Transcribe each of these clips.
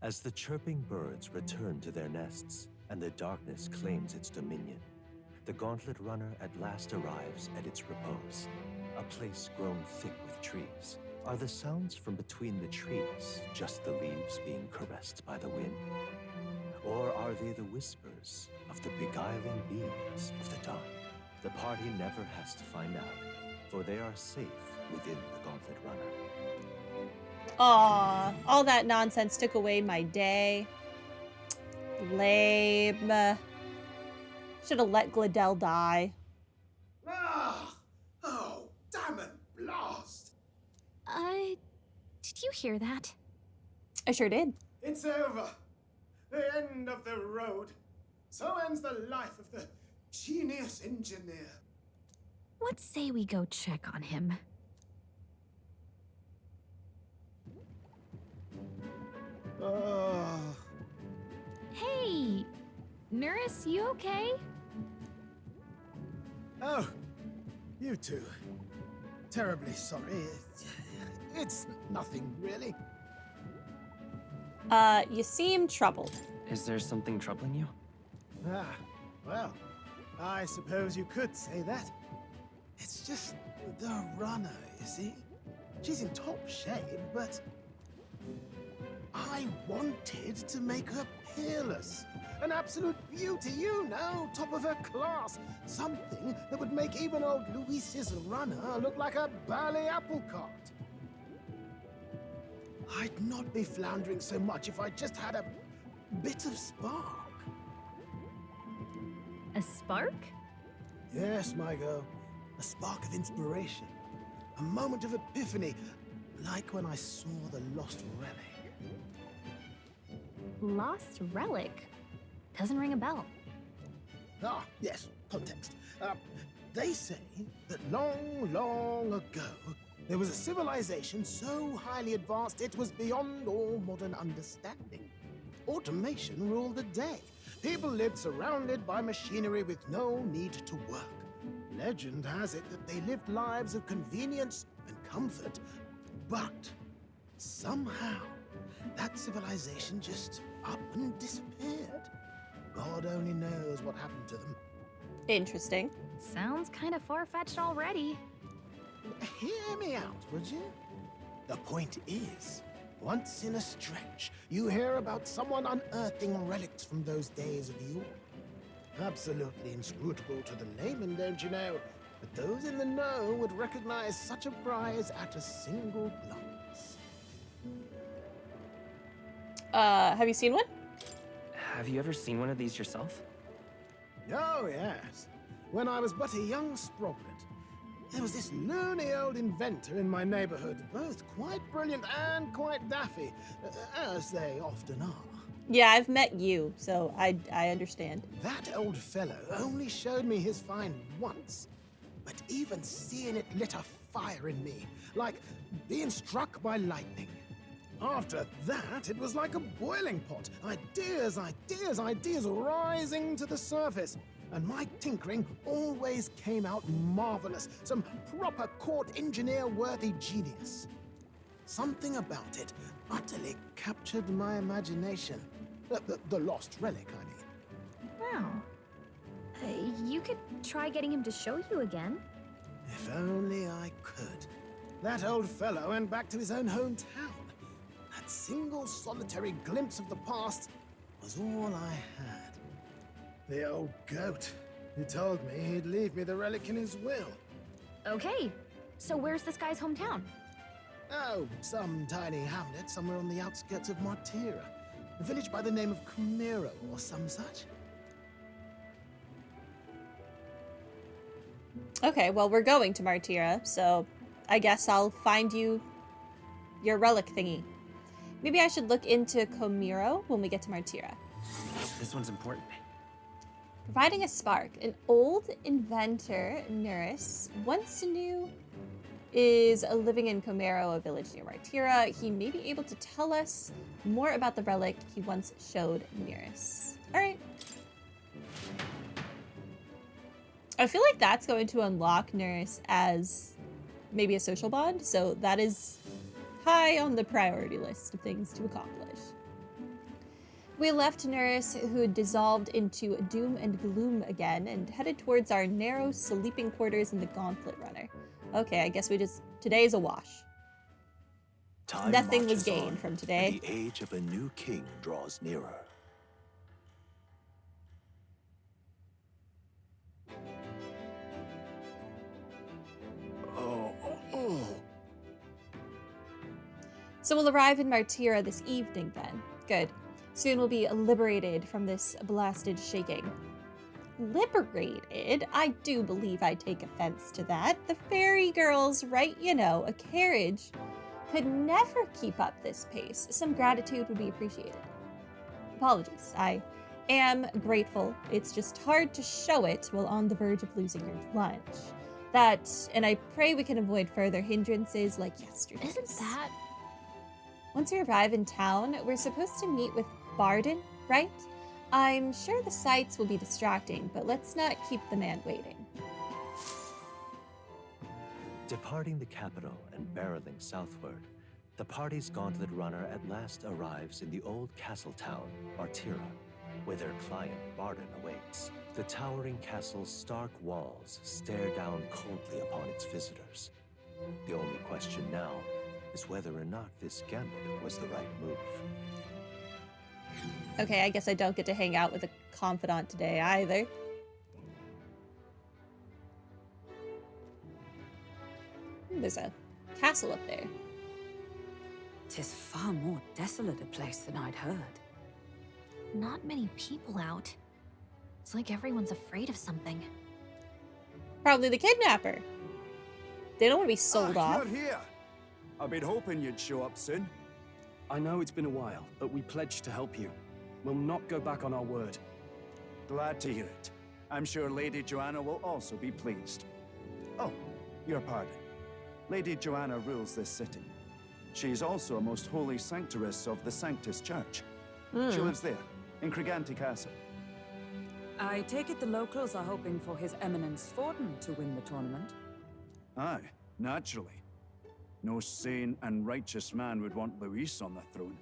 As the chirping birds return to their nests and the darkness claims its dominion, the gauntlet runner at last arrives at its repose, a place grown thick with trees. Are the sounds from between the trees just the leaves being caressed by the wind? Or are they the whispers of the beguiling beings of the dark? The party never has to find out, for they are safe within the gauntlet runner. Aw, all that nonsense took away my day. Lame. Should have let Gladell die. Ah! Oh, damn it, blast! Did you hear that? I sure did. It's over. The end of the road. So ends the life of the genius engineer. Let's say we go check on him. Oh. Hey! Nurse, you okay? Oh, you two. Terribly sorry. It's nothing, really. You seem troubled. Is there something troubling you? Ah, well, I suppose you could say that. It's just the runner, you see? She's in top shape, but I wanted to make her peerless. An absolute beauty, you know, top of her class. Something that would make even old Luis's runner look like a bally apple cart. I'd not be floundering so much if I just had a bit of spark. A spark? Yes, my girl. A spark of inspiration. A moment of epiphany, like when I saw the lost relic. Lost relic? Doesn't ring a bell. Ah, yes, context. They say that long, long ago, there was a civilization so highly advanced it was beyond all modern understanding. Automation ruled the day. People lived surrounded by machinery with no need to work. Legend has it that they lived lives of convenience and comfort, but somehow that civilization just up and disappeared. God only knows what happened to them. Interesting. Sounds kind of far-fetched already. Hear me out, would you? The point is, once in a stretch, you hear about someone unearthing relics from those days of yore. Absolutely inscrutable to the layman, don't you know? But those in the know would recognize such a prize at a single glance. Have you seen one? Have you ever seen one of these yourself? Oh, yes. When I was but a young sproglet, there was this loony old inventor in my neighborhood, both quite brilliant and quite daffy, as they often are. Yeah, I've met you, so I understand. That old fellow only showed me his find once, but even seeing it lit a fire in me, like being struck by lightning. After that, it was like a boiling pot. Ideas, ideas, ideas rising to the surface. And my tinkering always came out marvelous. Some proper court engineer-worthy genius. Something about it utterly captured my imagination. The lost relic, I mean. Wow. You could try getting him to show you again. If only I could. That old fellow went back to his own hometown. That single solitary glimpse of the past was all I had. The old goat. He told me he'd leave me the relic in his will. Okay, so where's this guy's hometown? Oh, some tiny hamlet somewhere on the outskirts of Martira. A village by the name of Camiro or some such. Okay, well, we're going to Martira, so I guess I'll find you your relic thingy. Maybe I should look into Comiro when we get to Martira. This one's important. Providing a spark. An old inventor, Nuris, once knew is living in Comero, a village near Martira. He may be able to tell us more about the relic he once showed Nuris. All right. I feel like that's going to unlock Nuris as maybe a social bond, so that is high on the priority list of things to accomplish. We left Nurse, who had dissolved into doom and gloom again, and headed towards our narrow sleeping quarters in the Gauntlet Runner. Okay, I guess today's a wash. Time Nothing was marches gained on, from today. and the age of a new king draws nearer. So we'll arrive in Martira this evening then. Good. Soon we'll be liberated from this blasted shaking. Liberated? I do believe I take offense to that. The fairy girls, right, you know, a carriage, could never keep up this pace. Some gratitude would be appreciated. Apologies. I am grateful. It's just hard to show it while on the verge of losing your lunch. That, and I pray we can avoid further hindrances like yesterday's. Isn't that... Once we arrive in town, we're supposed to meet with Barden, right? I'm sure the sights will be distracting, but let's not keep the man waiting. Departing the capital and barreling southward, the party's Gauntlet Runner at last arrives in the old castle town, Martira, where their client Barden awaits. The towering castle's stark walls stare down coldly upon its visitors. The only question now is whether or not this gambit was the right move. Okay, I guess I don't get to hang out with a confidant today either. There's a castle up there. 'Tis far more desolate a place than I'd heard. Not many people out. It's like everyone's afraid of something. Probably the kidnapper. They don't want to be sold off. You're here. I've been hoping you'd show up soon. I know it's been a while, but we pledged to help you. We'll not go back on our word. Glad to hear it. I'm sure Lady Joanna will also be pleased. Oh, your pardon. Lady Joanna rules this city. She's also a most holy sanctuaress of the Sanctus Church. She lives there, in Criganti Castle. I take it the locals are hoping for His Eminence Forden to win the tournament. Aye, naturally. No sane and righteous man would want Luis on the throne.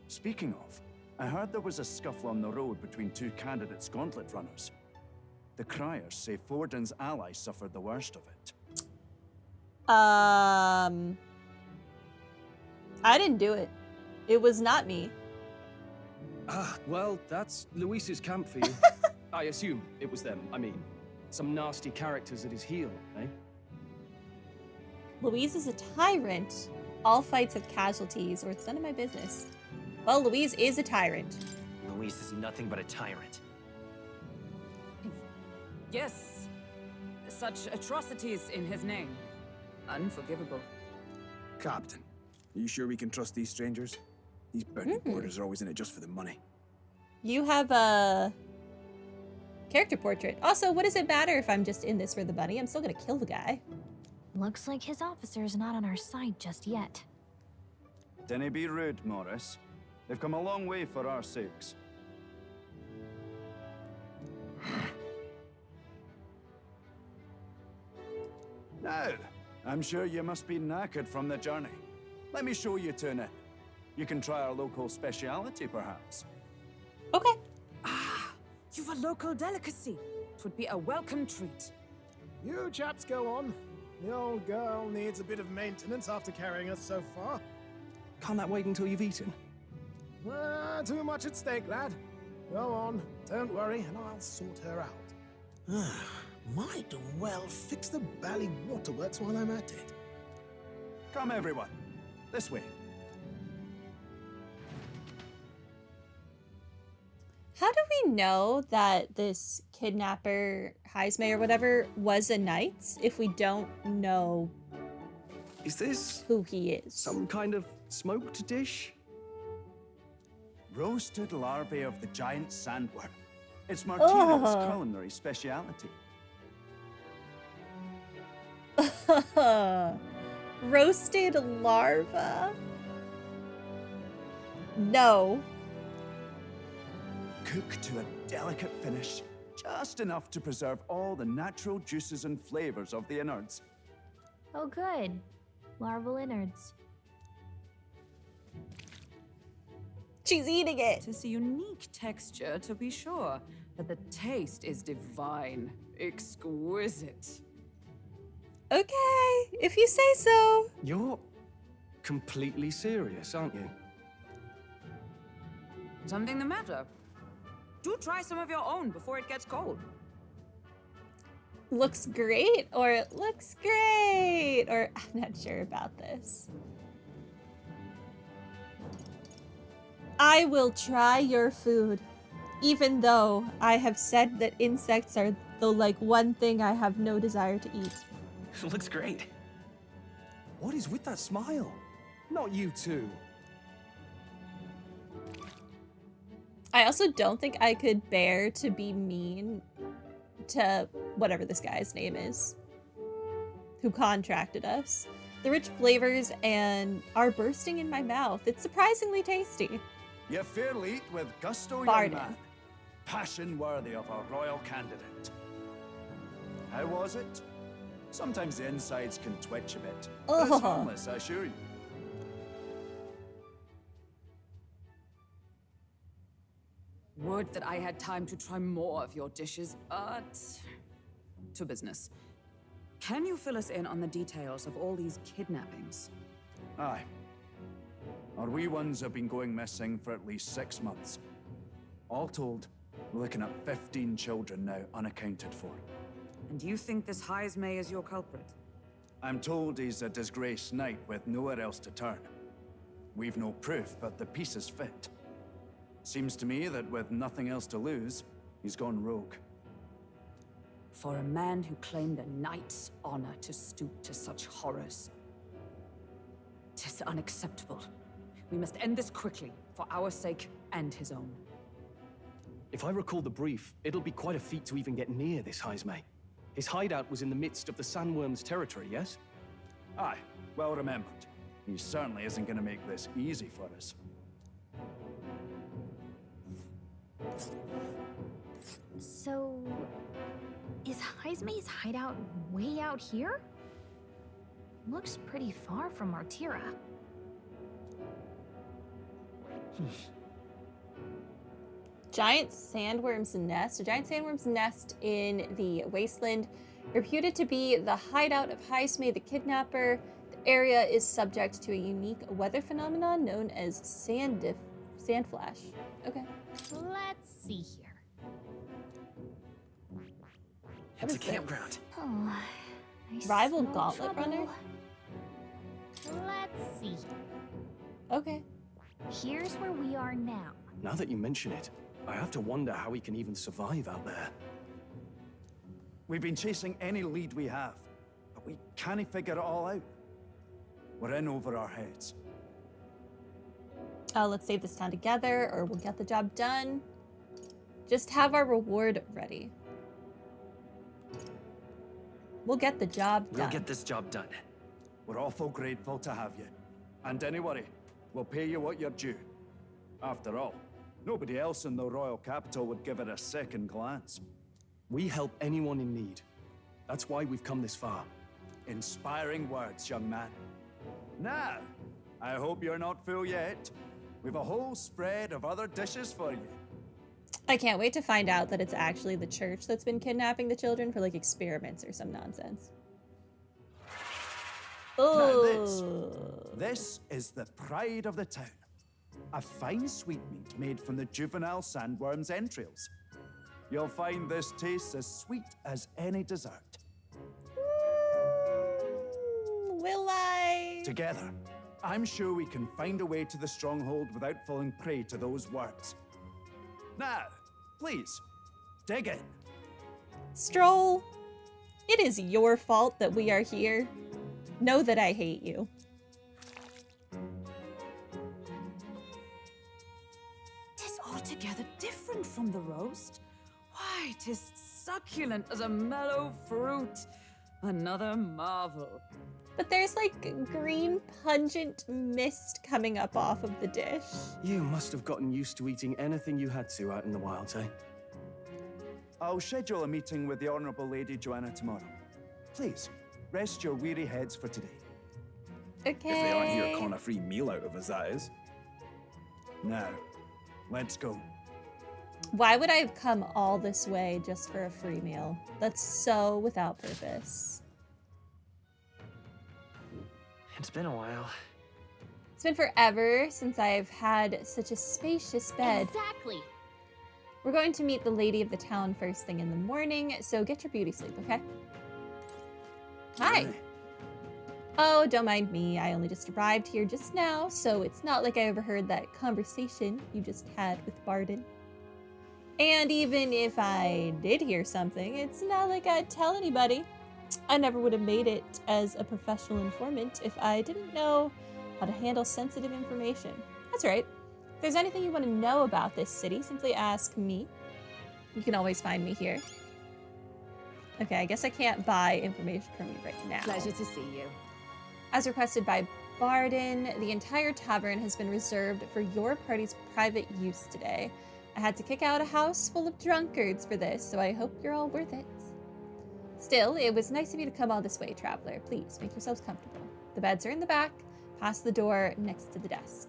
Speaking of, I heard there was a scuffle on the road between two candidates Gauntlet Runners. The criers say Forden's ally suffered the worst of it. I didn't do it. It was not me. Ah, well, that's Luis's camp for you. I assume it was them. I mean, some nasty characters at his heel, eh? Louise is a tyrant. All fights have casualties, or it's none of my business. Well, Louise is a tyrant. Luis is nothing but a tyrant. Yes. Such atrocities in his name. Unforgivable. Captain, are you sure we can trust these strangers? These bounty boarders are always in it just for the money. You have a character portrait. Also, what does it matter if I'm just in this for the money? I'm still gonna kill the guy. Looks like his officer's not on our side just yet. Dinna be rude, Morris. They've come a long way for our sakes. Now, I'm sure you must be knackered from the journey. Let me show you to an inn. You can try our local speciality, perhaps. Okay. Ah, you've a local delicacy. It would be a welcome treat. You chaps go on. The old girl needs a bit of maintenance after carrying us so far. Can't that wait until you've eaten? Too much at stake, lad. Go on, don't worry, and I'll sort her out. Might well fix the Bally Waterworks while I'm at it. Come, everyone. This way. How do we know that this kidnapper, Heisme or whatever, was a knight if we don't know Is this who he is? some kind of smoked dish? Roasted larvae of the giant sandworm. It's Martina's Ugh. culinary speciality. Roasted larva? No. Cooked to a delicate finish, just enough to preserve all the natural juices and flavors of the innards. Oh good. Larval innards. She's eating it. It's a unique texture, to be sure, but the taste is divine. Exquisite. Okay, if you say so. You're completely serious, aren't you? Something the matter? Do try some of your own before it gets cold. Looks great, or it looks great, or I'm not sure about this. I will try your food, even though I have said that insects are the one thing I have no desire to eat. It looks great. What is with that smile? Not you too. I also don't think I could bear to be mean to whatever this guy's name is who contracted us. The rich flavors are bursting in my mouth. It's surprisingly tasty. You fairly eat with gusto, Barden. young man. Passion worthy of a royal candidate. How was it? Sometimes the insides can twitch a bit. But it's Oh. harmless, I assure you. Would that I had time to try more of your dishes, but to business. Can you fill us in on the details of all these kidnappings? Aye. Our wee ones have been going missing for at least 6 months. All told, we're looking at 15 children now unaccounted for. And you think this Heismay is your culprit? I'm told he's a disgraced knight with nowhere else to turn. We've no proof, but the pieces fit. Seems to me that with nothing else to lose, he's gone rogue. For a man who claimed a knight's honor to stoop to such horrors. 'Tis unacceptable. We must end this quickly, for our sake and his own. If I recall the brief, it'll be quite a feat to even get near this Heismay. His hideout was in the midst of the sandworm's territory, yes? Aye, well remembered. He certainly isn't going to make this easy for us. So, is Heismay's hideout way out here? Looks pretty far from Martira. Giant sandworm's nest. A giant sandworm's nest in the wasteland, reputed to be the hideout of Heismay the kidnapper. The area is subject to a unique weather phenomenon known as sand flash. Okay. Let's see here. It's a campground. Oh, I Rival smell gauntlet trouble. runner? Let's see. Okay. Here's where we are now. Now that you mention it, I have to wonder how he can even survive out there. We've been chasing any lead we have, but we can't figure it all out. We're in over our heads. Let's save this town together, or we'll get the job done. Just have our reward ready. We'll get the job done. We'll get this job done. We're awful grateful to have you. And don't worry, we'll pay you what you're due. After all, nobody else in the royal capital would give it a second glance. We help anyone in need. That's why we've come this far. Inspiring words, young man. Now, I hope you're not full yet. We've a whole spread of other dishes for you. I can't wait to find out that it's actually the church that's been kidnapping the children for experiments or some nonsense. Now Oh. this is the pride of the town. A fine sweetmeat made from the juvenile sandworm's entrails. You'll find this tastes as sweet as any dessert. Will I? Together, I'm sure we can find a way to the stronghold without falling prey to those worms. Now, please, dig in. Stroll, it is your fault that we are here. Know that I hate you. Tis altogether different from the roast. Why, 'tis succulent as a mellow fruit. Another marvel. But there's green pungent mist coming up off of the dish. You must have gotten used to eating anything you had to out in the wilds, eh? I'll schedule a meeting with the Honourable Lady Joanna tomorrow. Please, rest your weary heads for today. Okay. If they aren't here, con a free meal out of us, that is. Now, Let's go. Why would I have come all this way just for a free meal? That's so without purpose. It's been a while. It's been forever since I've had such a spacious bed. Exactly. We're going to meet the lady of the town first thing in the morning, so get your beauty sleep, okay? Hi. Oh, don't mind me. I only just arrived here just now, so it's not like I overheard that conversation you just had with Barden. And even if I did hear something, it's not like I'd tell anybody. I never would have made it as a professional informant if I didn't know how to handle sensitive information. That's right. If there's anything you want to know about this city, simply ask me. You can always find me here. Okay, I guess I can't buy information from you right now. Pleasure to see you. As requested by Barden, the entire tavern has been reserved for your party's private use today. I had to kick out a house full of drunkards for this, so I hope you're all worth it. Still, it was nice of you to come all this way, traveler. Please, make yourselves comfortable. The beds are in the back, past the door next to the desk.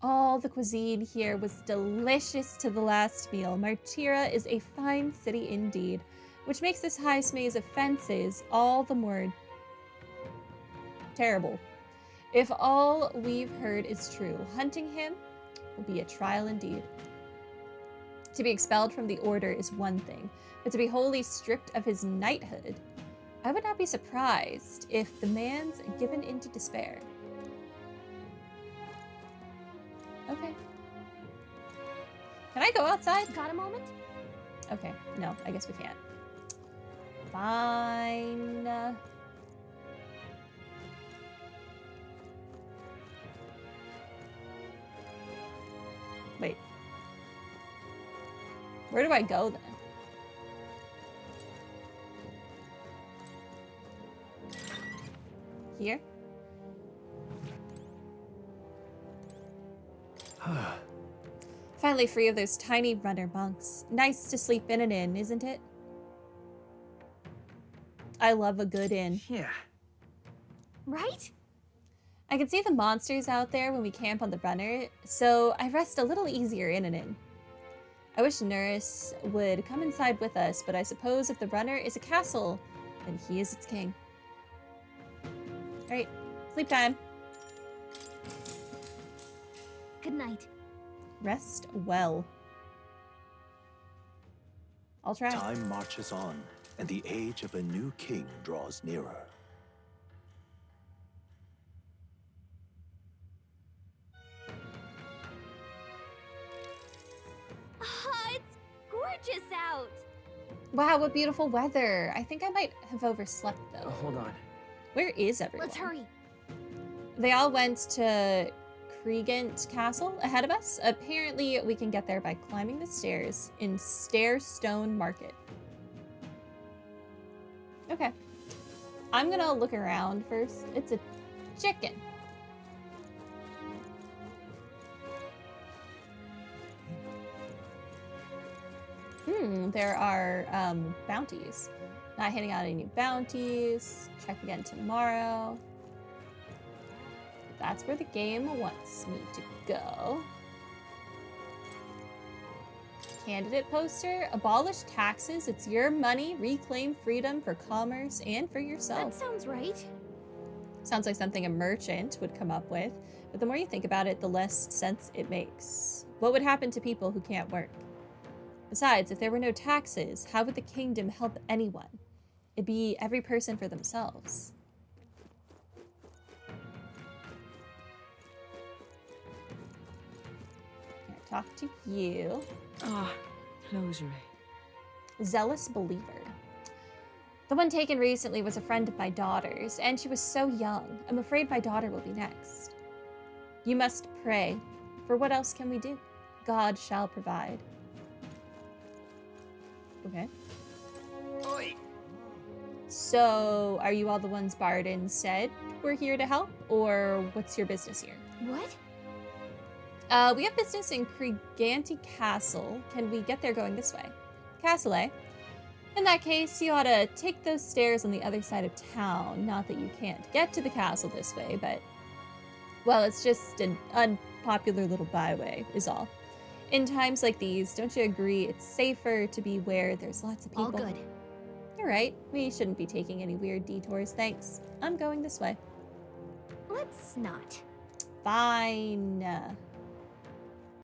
All the cuisine here was delicious to the last meal. Martira is a fine city indeed, which makes this high maze of fences all the more terrible. If all we've heard is true, hunting him will be a trial indeed. To be expelled from the order is one thing, but to be wholly stripped of his knighthood, I would not be surprised if the man's given into despair. Okay. Can I go outside? Got a moment? Okay, no, I guess we can't. Fine. Wait. Where do I go then? Here? Finally free of those tiny runner monks. Nice to sleep in an inn, isn't it? I love a good inn. Yeah. Right? I can see the monsters out there when we camp on the runner, so I rest a little easier in an inn. I wish Nurse would come inside with us, but I suppose if the runner is a castle, then he is its king. Alright, sleep time. Good night. Rest well. I'll try. Time marches on, and the age of a new king draws nearer. It's gorgeous out. Wow, what beautiful weather. I think I might have overslept though. Hold on. Where is everyone? Let's hurry. They all went to Kriegent Castle ahead of us. Apparently, we can get there by climbing the stairs in Stairstone Market. Okay. I'm gonna look around first. It's a chicken. There are bounties. Not handing out any bounties. Check again tomorrow. That's where the game wants me to go. Candidate poster. Abolish taxes. It's your money. Reclaim freedom for commerce and for yourself. That sounds right. Sounds like something a merchant would come up with. But the more you think about it, the less sense it makes. What would happen to people who can't work? Besides, if there were no taxes, how would the kingdom help anyone? It'd be every person for themselves. Can I talk to you? Closure. Zealous believer. The one taken recently was a friend of my daughter's, and she was so young. I'm afraid my daughter will be next. You must pray, for what else can we do? God shall provide. Okay. Oi. So, are you all the ones Barden said we're here to help, or what's your business here? What? We have business in Kriganti Castle. Can we get there going this way? Castle, eh? In that case, you ought to take those stairs on the other side of town. Not that you can't get to the castle this way, but, well, it's just an unpopular little byway, is all. In times like these, don't you agree it's safer to be where there's lots of people? All good. You're right. We shouldn't be taking any weird detours, thanks. I'm going this way. Let's not. Fine.